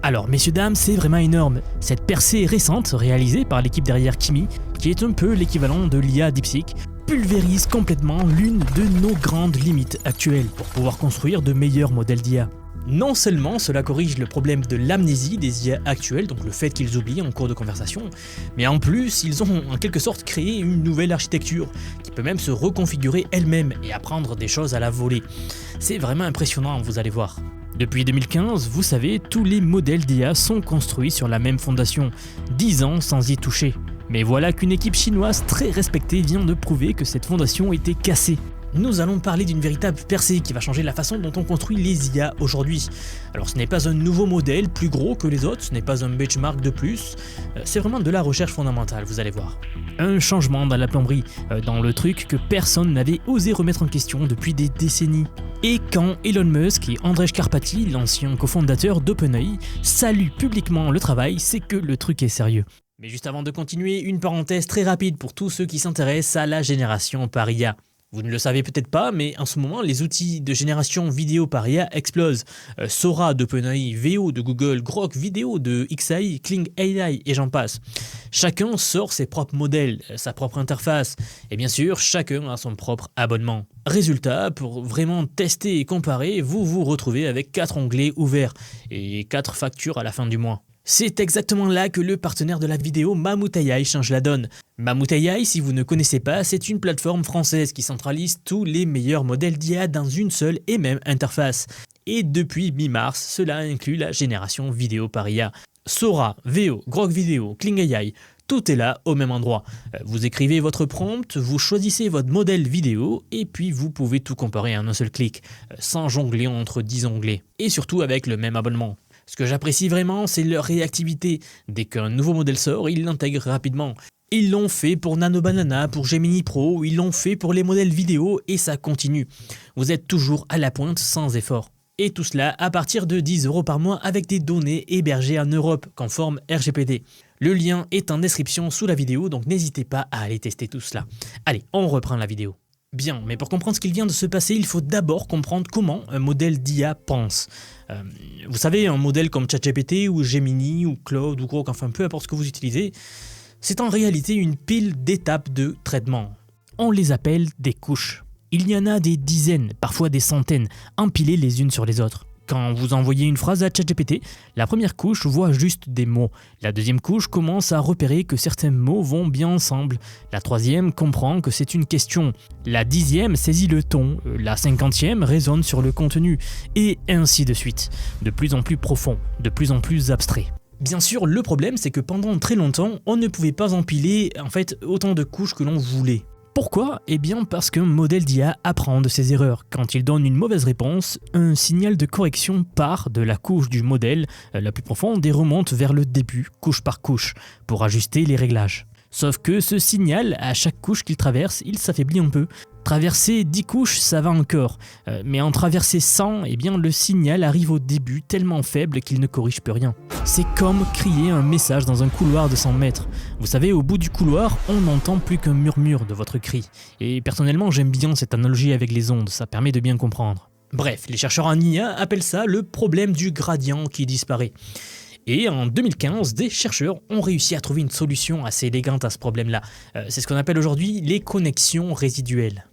Alors messieurs dames, c'est vraiment énorme. Cette percée récente, réalisée par l'équipe derrière Kimi, qui est un peu l'équivalent de l'IA DeepSeek, pulvérise complètement l'une de nos grandes limites actuelles pour pouvoir construire de meilleurs modèles d'IA. Non seulement cela corrige le problème de l'amnésie des IA actuels, donc le fait qu'ils oublient en cours de conversation, mais en plus ils ont en quelque sorte créé une nouvelle architecture qui peut même se reconfigurer elle-même et apprendre des choses à la volée. C'est vraiment impressionnant, vous allez voir. Depuis 2015, vous savez, tous les modèles d'IA sont construits sur la même fondation, 10 ans sans y toucher. Mais voilà qu'une équipe chinoise très respectée vient de prouver que cette fondation était cassée. Nous allons parler d'une véritable percée qui va changer la façon dont on construit les IA aujourd'hui. Alors ce n'est pas un nouveau modèle plus gros que les autres, ce n'est pas un benchmark de plus, c'est vraiment de la recherche fondamentale, vous allez voir. Un changement dans la plomberie, dans le truc que personne n'avait osé remettre en question depuis des décennies. Et quand Elon Musk et Andrej Karpathy, l'ancien cofondateur d'OpenAI, saluent publiquement le travail, c'est que le truc est sérieux. Mais juste avant de continuer, une parenthèse très rapide pour tous ceux qui s'intéressent à la génération par IA. Vous ne le savez peut-être pas, mais en ce moment, les outils de génération vidéo par IA explosent. Sora d'OpenAI, Veo de Google, Grok Vidéo de XAI, Kling AI et j'en passe. Chacun sort ses propres modèles, sa propre interface, et bien sûr, chacun a son propre abonnement. Résultat, pour vraiment tester et comparer, vous vous retrouvez avec 4 onglets ouverts et 4 factures à la fin du mois. C'est exactement là que le partenaire de la vidéo Mammoth AI change la donne. Mammoth AI, si vous ne connaissez pas, c'est une plateforme française qui centralise tous les meilleurs modèles d'IA dans une seule et même interface. Et depuis mi-mars, cela inclut la génération vidéo par IA. Sora, Veo, Grok Vidéo, Kling AI, tout est là au même endroit. Vous écrivez votre prompt, vous choisissez votre modèle vidéo et puis vous pouvez tout comparer en un seul clic, sans jongler entre 10 onglets. Et surtout avec le même abonnement. Ce que j'apprécie vraiment, c'est leur réactivité. Dès qu'un nouveau modèle sort, ils l'intègrent rapidement. Ils l'ont fait pour Nano Banana, pour Gemini Pro, ils l'ont fait pour les modèles vidéo et ça continue. Vous êtes toujours à la pointe sans effort. Et tout cela à partir de 10 € par mois avec des données hébergées en Europe, conforme RGPD. Le lien est en description sous la vidéo, donc n'hésitez pas à aller tester tout cela. Allez, on reprend la vidéo. Bien, mais pour comprendre ce qu'il vient de se passer, il faut d'abord comprendre comment un modèle d'IA pense. Vous savez, un modèle comme ChatGPT ou Gemini ou Claude ou Grok, enfin peu importe ce que vous utilisez, c'est en réalité une pile d'étapes de traitement. On les appelle des couches. Il y en a des dizaines, parfois des centaines, empilées les unes sur les autres. Quand vous envoyez une phrase à ChatGPT, la première couche voit juste des mots. La deuxième couche commence à repérer que certains mots vont bien ensemble. La troisième comprend que c'est une question. La 10e saisit le ton. La 50e raisonne sur le contenu. Et ainsi de suite. De plus en plus profond, de plus en plus abstrait. Bien sûr, le problème, c'est que pendant très longtemps, on ne pouvait pas empiler autant de couches que l'on voulait. Pourquoi ? Eh bien parce qu'un modèle d'IA apprend de ses erreurs. Quand il donne une mauvaise réponse, un signal de correction part de la couche du modèle la plus profonde et remonte vers le début, couche par couche, pour ajuster les réglages. Sauf que ce signal, à chaque couche qu'il traverse, il s'affaiblit un peu. Traverser 10 couches, ça va encore, mais en traverser 100, eh bien le signal arrive au début tellement faible qu'il ne corrige plus rien. C'est comme crier un message dans un couloir de 100 mètres. Vous savez, au bout du couloir, on n'entend plus qu'un murmure de votre cri. Et personnellement, j'aime bien cette analogie avec les ondes, ça permet de bien comprendre. Bref, les chercheurs en IA appellent ça le problème du gradient qui disparaît. Et en 2015, des chercheurs ont réussi à trouver une solution assez élégante à ce problème-là. C'est ce qu'on appelle aujourd'hui les connexions résiduelles.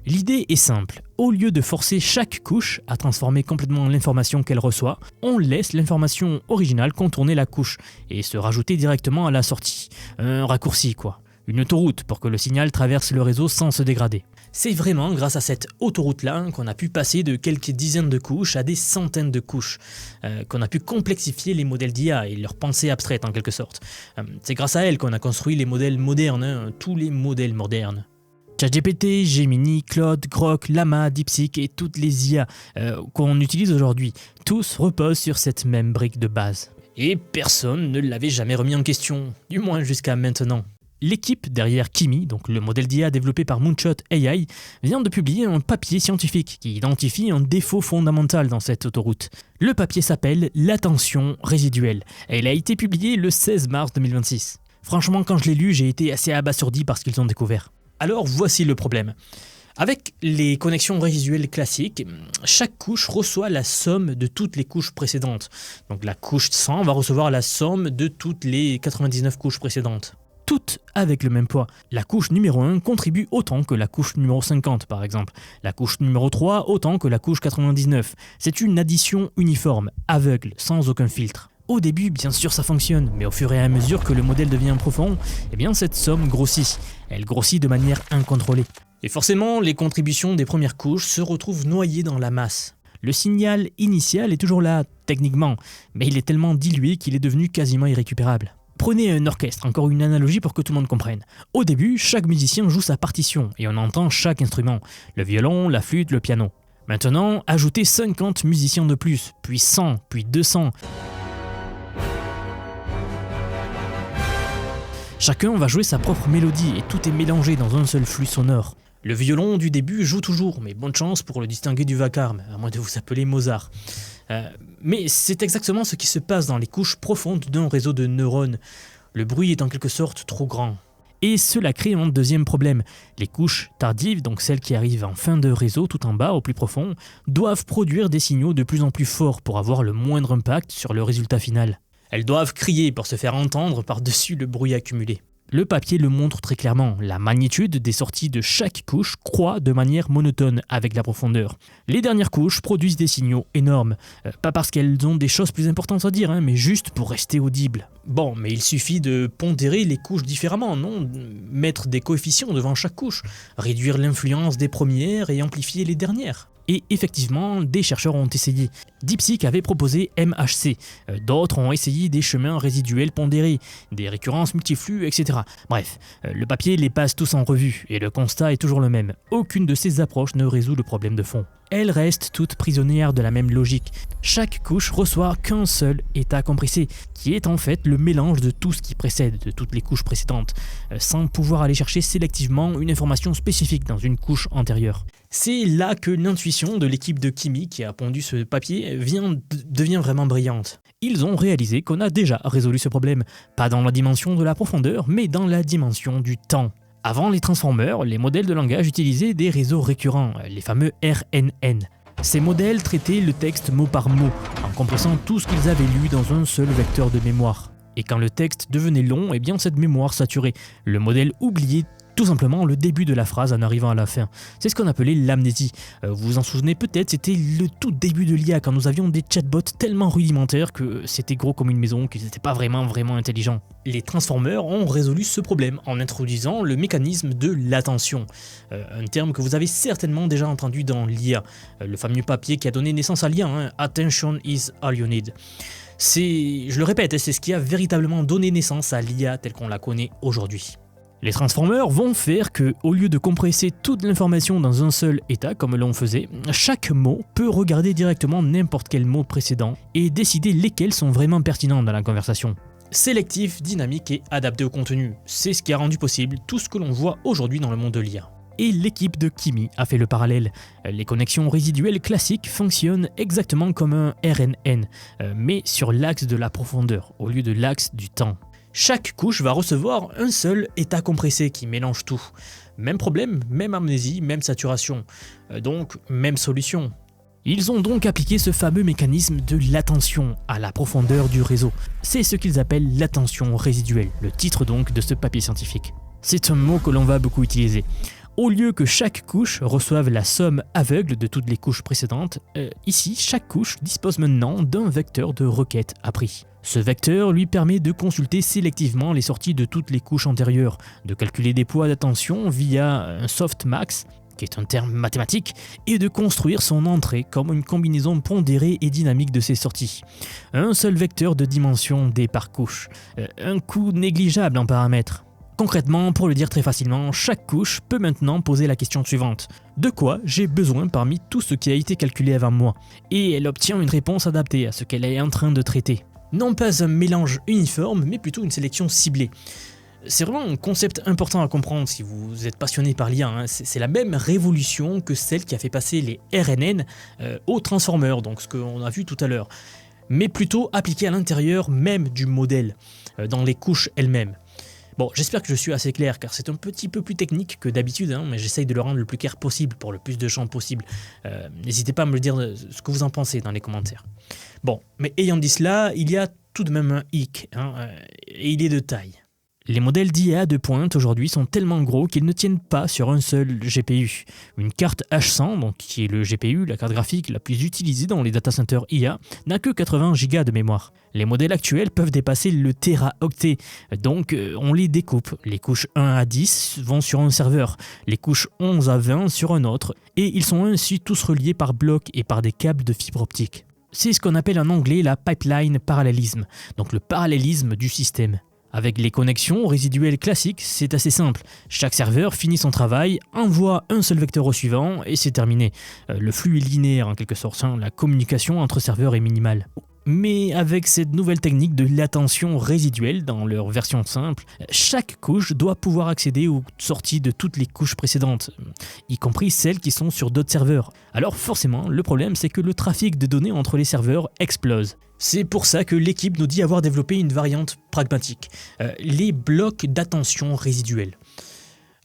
L'idée est simple, au lieu de forcer chaque couche à transformer complètement l'information qu'elle reçoit, on laisse l'information originale contourner la couche et se rajouter directement à la sortie. Un raccourci quoi, une autoroute pour que le signal traverse le réseau sans se dégrader. C'est vraiment grâce à cette autoroute-là qu'on a pu passer de quelques dizaines de couches à des centaines de couches, qu'on a pu complexifier les modèles d'IA et leur pensée abstraite en quelque sorte. C'est grâce à elle qu'on a construit les modèles modernes, tous les modèles modernes. ChatGPT, Gemini, Claude, Grok, Llama, DeepSeek et toutes les IA qu'on utilise aujourd'hui, tous reposent sur cette même brique de base. Et personne ne l'avait jamais remis en question, du moins jusqu'à maintenant. L'équipe derrière Kimi, donc le modèle d'IA développé par Moonshot AI, vient de publier un papier scientifique qui identifie un défaut fondamental dans cette autoroute. Le papier s'appelle l'attention résiduelle et il a été publié le 16 mars 2026. Franchement, quand je l'ai lu, j'ai été assez abasourdi par ce qu'ils ont découvert. Alors voici le problème. Avec les connexions résiduelles classiques, chaque couche reçoit la somme de toutes les couches précédentes. Donc la couche 100 va recevoir la somme de toutes les 99 couches précédentes. Toutes avec le même poids. La couche numéro 1 contribue autant que la couche numéro 50 par exemple. La couche numéro 3 autant que la couche 99. C'est une addition uniforme, aveugle, sans aucun filtre. Au début, bien sûr, ça fonctionne, mais au fur et à mesure que le modèle devient profond, eh bien cette somme grossit. Elle grossit de manière incontrôlée. Et forcément, les contributions des premières couches se retrouvent noyées dans la masse. Le signal initial est toujours là, techniquement, mais il est tellement dilué qu'il est devenu quasiment irrécupérable. Prenez un orchestre, encore une analogie pour que tout le monde comprenne. Au début, chaque musicien joue sa partition et on entend chaque instrument, le violon, la flûte, le piano. Maintenant, ajoutez 50 musiciens de plus, puis 100, puis 200. Chacun va jouer sa propre mélodie et tout est mélangé dans un seul flux sonore. Le violon du début joue toujours, mais bonne chance pour le distinguer du vacarme, à moins de vous appeler Mozart. Mais c'est exactement ce qui se passe dans les couches profondes d'un réseau de neurones. Le bruit est en quelque sorte trop grand. Et cela crée un deuxième problème. Les couches tardives, donc celles qui arrivent en fin de réseau tout en bas, au plus profond, doivent produire des signaux de plus en plus forts pour avoir le moindre impact sur le résultat final. Elles doivent crier pour se faire entendre par-dessus le bruit accumulé. Le papier le montre très clairement, la magnitude des sorties de chaque couche croît de manière monotone avec la profondeur. Les dernières couches produisent des signaux énormes, pas parce qu'elles ont des choses plus importantes à dire, mais juste pour rester audibles. Bon, mais il suffit de pondérer les couches différemment, non ? Mettre des coefficients devant chaque couche, réduire l'influence des premières et amplifier les dernières. Et effectivement, des chercheurs ont essayé. DeepSeek avait proposé MHC, d'autres ont essayé des chemins résiduels pondérés, des récurrences multiflux, etc. Bref, le papier les passe tous en revue, et le constat est toujours le même. Aucune de ces approches ne résout le problème de fond. Elles restent toutes prisonnières de la même logique. Chaque couche reçoit qu'un seul état compressé, qui est en fait le mélange de tout ce qui précède, de toutes les couches précédentes, sans pouvoir aller chercher sélectivement une information spécifique dans une couche antérieure. C'est là que l'intuition de l'équipe de Kimi qui a pondu ce papier devient vraiment brillante. Ils ont réalisé qu'on a déjà résolu ce problème, pas dans la dimension de la profondeur, mais dans la dimension du temps. Avant les transformers, les modèles de langage utilisaient des réseaux récurrents, les fameux RNN. Ces modèles traitaient le texte mot par mot, en compressant tout ce qu'ils avaient lu dans un seul vecteur de mémoire. Et quand le texte devenait long, eh bien cette mémoire saturait. Le modèle oubliait tout simplement le début de la phrase en arrivant à la fin. C'est ce qu'on appelait l'amnésie. Vous vous en souvenez peut-être, c'était le tout début de l'IA, quand nous avions des chatbots tellement rudimentaires que c'était gros comme une maison, qu'ils n'étaient pas vraiment intelligents. Les transformers ont résolu ce problème en introduisant le mécanisme de l'attention, un terme que vous avez certainement déjà entendu dans l'IA, le fameux papier qui a donné naissance à l'IA, Attention is all you need. Je le répète, c'est ce qui a véritablement donné naissance à l'IA telle qu'on la connaît aujourd'hui. Les transformers vont faire que, au lieu de compresser toute l'information dans un seul état comme l'on faisait, chaque mot peut regarder directement n'importe quel mot précédent et décider lesquels sont vraiment pertinents dans la conversation. Sélectif, dynamique et adapté au contenu, c'est ce qui a rendu possible tout ce que l'on voit aujourd'hui dans le monde de l'IA. Et l'équipe de Kimi a fait le parallèle. Les connexions résiduelles classiques fonctionnent exactement comme un RNN, mais sur l'axe de la profondeur au lieu de l'axe du temps. Chaque couche va recevoir un seul état compressé qui mélange tout. Même problème, même amnésie, même saturation. Donc, même solution. Ils ont donc appliqué ce fameux mécanisme de l'attention à la profondeur du réseau. C'est ce qu'ils appellent l'attention résiduelle, le titre donc de ce papier scientifique. C'est un mot que l'on va beaucoup utiliser. Au lieu que chaque couche reçoive la somme aveugle de toutes les couches précédentes, ici, chaque couche dispose maintenant d'un vecteur de requête appris. Ce vecteur lui permet de consulter sélectivement les sorties de toutes les couches antérieures, de calculer des poids d'attention via un softmax, qui est un terme mathématique, et de construire son entrée comme une combinaison pondérée et dynamique de ses sorties. Un seul vecteur de dimension D par couche, un coût négligeable en paramètres. Concrètement, pour le dire très facilement, chaque couche peut maintenant poser la question suivante. De quoi j'ai besoin parmi tout ce qui a été calculé avant moi? Et elle obtient une réponse adaptée à ce qu'elle est en train de traiter. Non pas un mélange uniforme, mais plutôt une sélection ciblée. C'est vraiment un concept important à comprendre si vous êtes passionné par l'IA. C'est la même révolution que celle qui a fait passer les RNN aux transformers, donc ce qu'on a vu tout à l'heure. Mais plutôt appliquée à l'intérieur même du modèle, dans les couches elles-mêmes. Bon, j'espère que je suis assez clair car c'est un petit peu plus technique que d'habitude, hein, mais j'essaye de le rendre le plus clair possible pour le plus de gens possible. N'hésitez pas à me dire ce que vous en pensez dans les commentaires. Bon, mais ayant dit cela, il y a tout de même un hic, hein, et il est de taille. Les modèles d'IA de pointe aujourd'hui sont tellement gros qu'ils ne tiennent pas sur un seul GPU. Une carte H100, donc qui est le GPU, la carte graphique la plus utilisée dans les data centers IA, n'a que 80 Go de mémoire. Les modèles actuels peuvent dépasser le téraoctet, donc on les découpe. Les couches 1 à 10 vont sur un serveur, les couches 11 à 20 sur un autre, et ils sont ainsi tous reliés par blocs et par des câbles de fibre optique. C'est ce qu'on appelle en anglais la pipeline parallélisme, donc le parallélisme du système. Avec les connexions résiduelles classiques, c'est assez simple. Chaque serveur finit son travail, envoie un seul vecteur au suivant et c'est terminé. Le flux est linéaire en quelque sorte, hein. La communication entre serveurs est minimale. Mais avec cette nouvelle technique de l'attention résiduelle dans leur version simple, chaque couche doit pouvoir accéder aux sorties de toutes les couches précédentes, y compris celles qui sont sur d'autres serveurs. Alors forcément, le problème c'est que le trafic de données entre les serveurs explose. C'est pour ça que l'équipe nous dit avoir développé une variante pragmatique, les blocs d'attention résiduelle.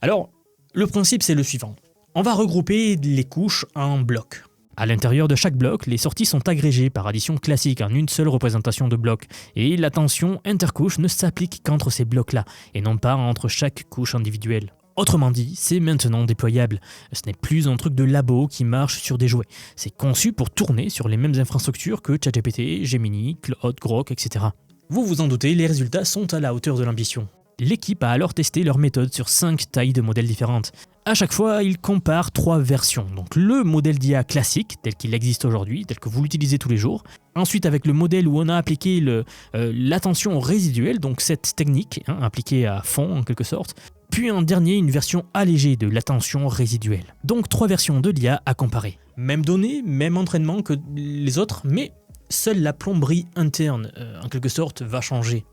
Alors, le principe c'est le suivant. On va regrouper les couches en blocs. À l'intérieur de chaque bloc, les sorties sont agrégées par addition classique en une seule représentation de bloc, et l'attention intercouche ne s'applique qu'entre ces blocs-là, et non pas entre chaque couche individuelle. Autrement dit, c'est maintenant déployable. Ce n'est plus un truc de labo qui marche sur des jouets. C'est conçu pour tourner sur les mêmes infrastructures que ChatGPT, Gemini, Claude, Grok, etc. Vous vous en doutez, les résultats sont à la hauteur de l'ambition. L'équipe a alors testé leur méthode sur 5 tailles de modèles différentes. À chaque fois, ils comparent 3 versions. Donc le modèle d'IA classique, tel qu'il existe aujourd'hui, tel que vous l'utilisez tous les jours. Ensuite, avec le modèle où on a appliqué l'attention résiduelle, donc cette technique, hein, appliquée à fond en quelque sorte. Puis en dernier, une version allégée de l'attention résiduelle. Donc 3 versions de l'IA à comparer. Même données, même entraînement que les autres, mais seule la plomberie interne, en quelque sorte, va changer.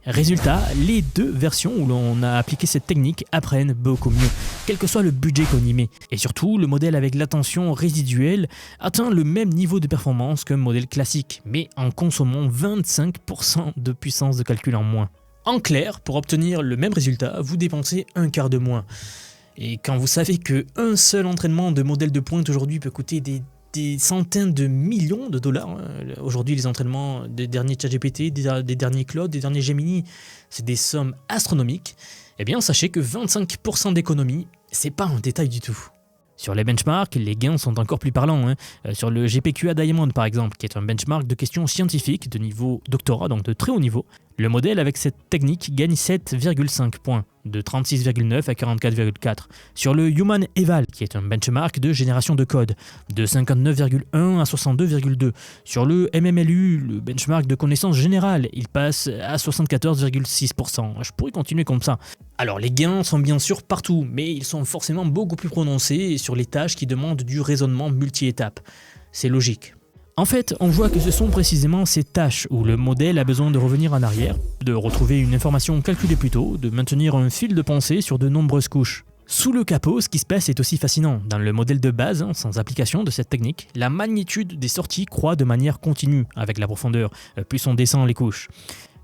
Résultat, les 2 versions où l'on a appliqué cette technique apprennent beaucoup mieux, quel que soit le budget qu'on y met. Et surtout, le modèle avec l'attention résiduelle atteint le même niveau de performance qu'un modèle classique, mais en consommant 25% de puissance de calcul en moins. En clair, pour obtenir le même résultat, vous dépensez un quart de moins. Et quand vous savez qu'un seul entraînement de modèle de pointe aujourd'hui peut coûter des centaines de millions de dollars. Hein. Aujourd'hui, les entraînements des derniers ChatGPT, des derniers Claude, des derniers Gemini, c'est des sommes astronomiques. Eh bien, sachez que 25% d'économie, c'est pas un détail du tout. Sur les benchmarks, les gains sont encore plus parlants. Hein. Sur le GPQA Diamond par exemple, qui est un benchmark de questions scientifiques de niveau doctorat, donc de très haut niveau, le modèle avec cette technique gagne 7,5 points, de 36,9 à 44,4. Sur le Human Eval, qui est un benchmark de génération de code, de 59,1 à 62,2. Sur le MMLU, le benchmark de connaissance générale, il passe à 74,6%. Je pourrais continuer comme ça. Alors les gains sont bien sûr partout, mais ils sont forcément beaucoup plus prononcés sur les tâches qui demandent du raisonnement multi-étapes. C'est logique. En fait, on voit que ce sont précisément ces tâches où le modèle a besoin de revenir en arrière, de retrouver une information calculée plus tôt, de maintenir un fil de pensée sur de nombreuses couches. Sous le capot, ce qui se passe est aussi fascinant. Dans le modèle de base, sans application de cette technique, la magnitude des sorties croît de manière continue avec la profondeur, plus on descend les couches.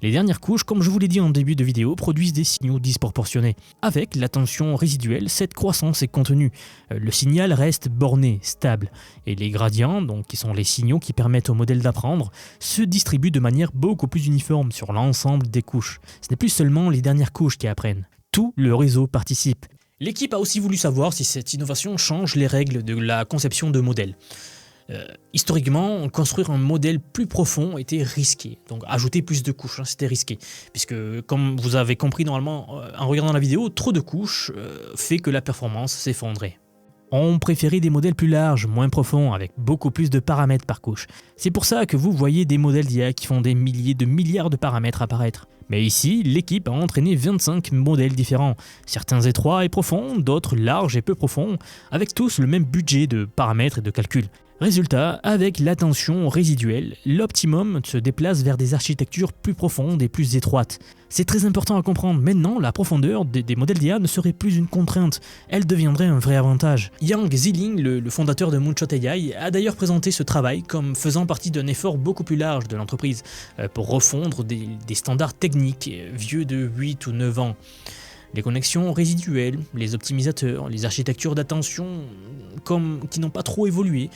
Les dernières couches, comme je vous l'ai dit en début de vidéo, produisent des signaux disproportionnés. Avec l'attention résiduelle, cette croissance est contenue. Le signal reste borné, stable. Et les gradients, donc qui sont les signaux qui permettent au modèle d'apprendre, se distribuent de manière beaucoup plus uniforme sur l'ensemble des couches. Ce n'est plus seulement les dernières couches qui apprennent. Tout le réseau participe. L'équipe a aussi voulu savoir si cette innovation change les règles de la conception de modèles. Historiquement, construire un modèle plus profond était risqué. Donc ajouter plus de couches, c'était risqué. Puisque, comme vous avez compris normalement en regardant la vidéo, trop de couches fait que la performance s'effondrait. On préférait des modèles plus larges, moins profonds, avec beaucoup plus de paramètres par couche. C'est pour ça que vous voyez des modèles d'IA qui font des milliers de milliards de paramètres apparaître. Mais ici, l'équipe a entraîné 25 modèles différents, certains étroits et profonds, d'autres larges et peu profonds, avec tous le même budget de paramètres et de calcul. Résultat, avec l'attention résiduelle, l'optimum se déplace vers des architectures plus profondes et plus étroites. C'est très important à comprendre. Maintenant, la profondeur des modèles d'IA ne serait plus une contrainte, elle deviendrait un vrai avantage. Yang Ziling, le fondateur de Moonshot AI, a d'ailleurs présenté ce travail comme faisant partie d'un effort beaucoup plus large de l'entreprise pour refondre des standards techniques vieux de 8 ou 9 ans. Les connexions résiduelles, les optimisateurs, les architectures d'attention qui n'ont pas trop évolué,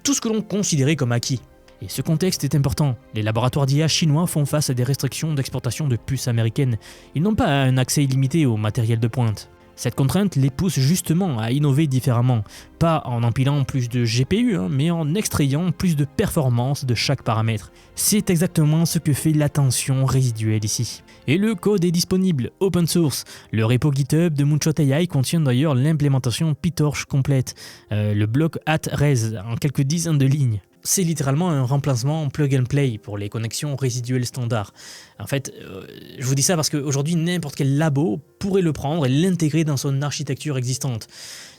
tout ce que l'on considérait comme acquis. Et ce contexte est important. Les laboratoires d'IA chinois font face à des restrictions d'exportation de puces américaines. Ils n'ont pas un accès illimité au matériel de pointe. Cette contrainte les pousse justement à innover différemment, pas en empilant plus de GPU, mais en extrayant plus de performance de chaque paramètre. C'est exactement ce que fait l'attention résiduelle ici. Et le code est disponible, open source. Le repo GitHub de Moonshot AI contient d'ailleurs l'implémentation PyTorch complète, le bloc @res en quelques dizaines de lignes. C'est littéralement un remplacement plug and play pour les connexions résiduelles standards. En fait, je vous dis ça parce qu'aujourd'hui, n'importe quel labo pourrait le prendre et l'intégrer dans son architecture existante.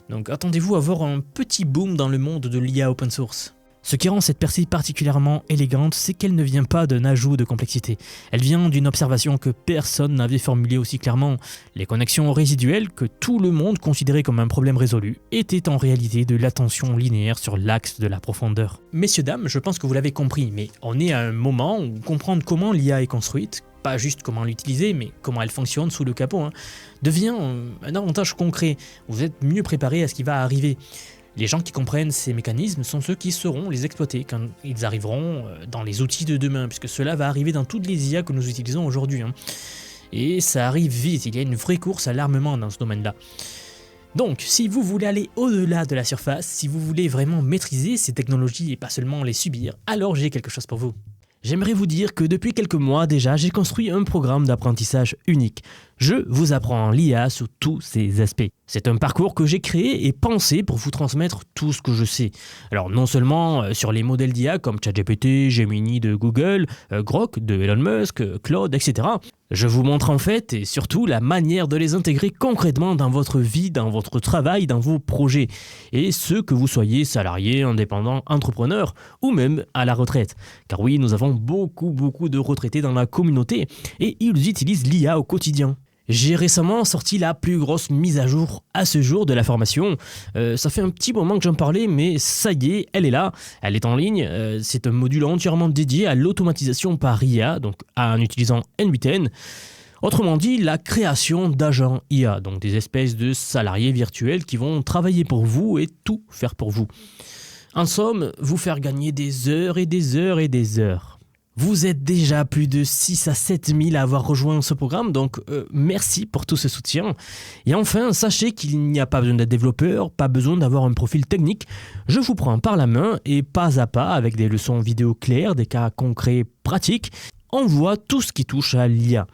Donc attendez-vous à voir un petit boom dans le monde de l'IA open source. Ce qui rend cette percée particulièrement élégante, c'est qu'elle ne vient pas d'un ajout de complexité. Elle vient d'une observation que personne n'avait formulée aussi clairement. Les connexions résiduelles, que tout le monde considérait comme un problème résolu, étaient en réalité de l'attention linéaire sur l'axe de la profondeur. Messieurs, dames, je pense que vous l'avez compris, mais on est à un moment où comprendre comment l'IA est construite, pas juste comment l'utiliser, mais comment elle fonctionne sous le capot, devient un avantage concret. Vous êtes mieux préparé à ce qui va arriver. Les gens qui comprennent ces mécanismes sont ceux qui sauront les exploiter quand ils arriveront dans les outils de demain, puisque cela va arriver dans toutes les IA que nous utilisons aujourd'hui. Et ça arrive vite, il y a une vraie course à l'armement dans ce domaine-là. Donc, si vous voulez aller au-delà de la surface, si vous voulez vraiment maîtriser ces technologies et pas seulement les subir, alors j'ai quelque chose pour vous. J'aimerais vous dire que depuis quelques mois déjà, j'ai construit un programme d'apprentissage unique. Je vous apprends l'IA sous tous ses aspects. C'est un parcours que j'ai créé et pensé pour vous transmettre tout ce que je sais. Alors non seulement sur les modèles d'IA comme ChatGPT, Gemini de Google, Grok de Elon Musk, Claude, etc. Je vous montre en fait et surtout la manière de les intégrer concrètement dans votre vie, dans votre travail, dans vos projets. Et ce que vous soyez salarié, indépendant, entrepreneur ou même à la retraite. Car oui, nous avons beaucoup de retraités dans la communauté et ils utilisent l'IA au quotidien. J'ai récemment sorti la plus grosse mise à jour à ce jour de la formation. Ça fait un petit moment que j'en parlais, mais ça y est, elle est là, elle est en ligne. C'est un module entièrement dédié à l'automatisation par IA, donc en utilisant N8N. Autrement dit, la création d'agents IA, donc des espèces de salariés virtuels qui vont travailler pour vous et tout faire pour vous. En somme, vous faire gagner des heures et des heures et des heures. Vous êtes déjà plus de 6 à 7 000 à avoir rejoint ce programme, donc merci pour tout ce soutien. Et enfin, sachez qu'il n'y a pas besoin d'être développeur, pas besoin d'avoir un profil technique. Je vous prends par la main et pas à pas, avec des leçons vidéo claires, des cas concrets pratiques, on voit tout ce qui touche à l'IA.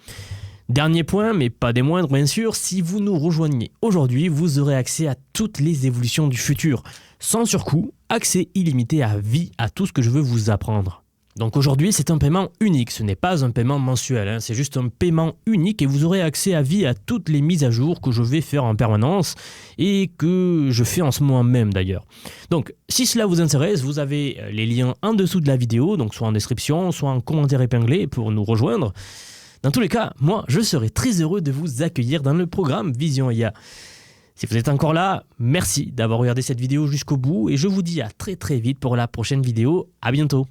Dernier point, mais pas des moindres bien sûr, si vous nous rejoignez aujourd'hui, vous aurez accès à toutes les évolutions du futur. Sans surcoût, accès illimité à vie à tout ce que je veux vous apprendre. Donc aujourd'hui, c'est un paiement unique, ce n'est pas un paiement mensuel, c'est juste un paiement unique et vous aurez accès à vie à toutes les mises à jour que je vais faire en permanence et que je fais en ce moment même d'ailleurs. Donc si cela vous intéresse, vous avez les liens en dessous de la vidéo, donc soit en description, soit en commentaire épinglé pour nous rejoindre. Dans tous les cas, moi, je serai très heureux de vous accueillir dans le programme Vision IA. Si vous êtes encore là, merci d'avoir regardé cette vidéo jusqu'au bout et je vous dis à très vite pour la prochaine vidéo. À bientôt.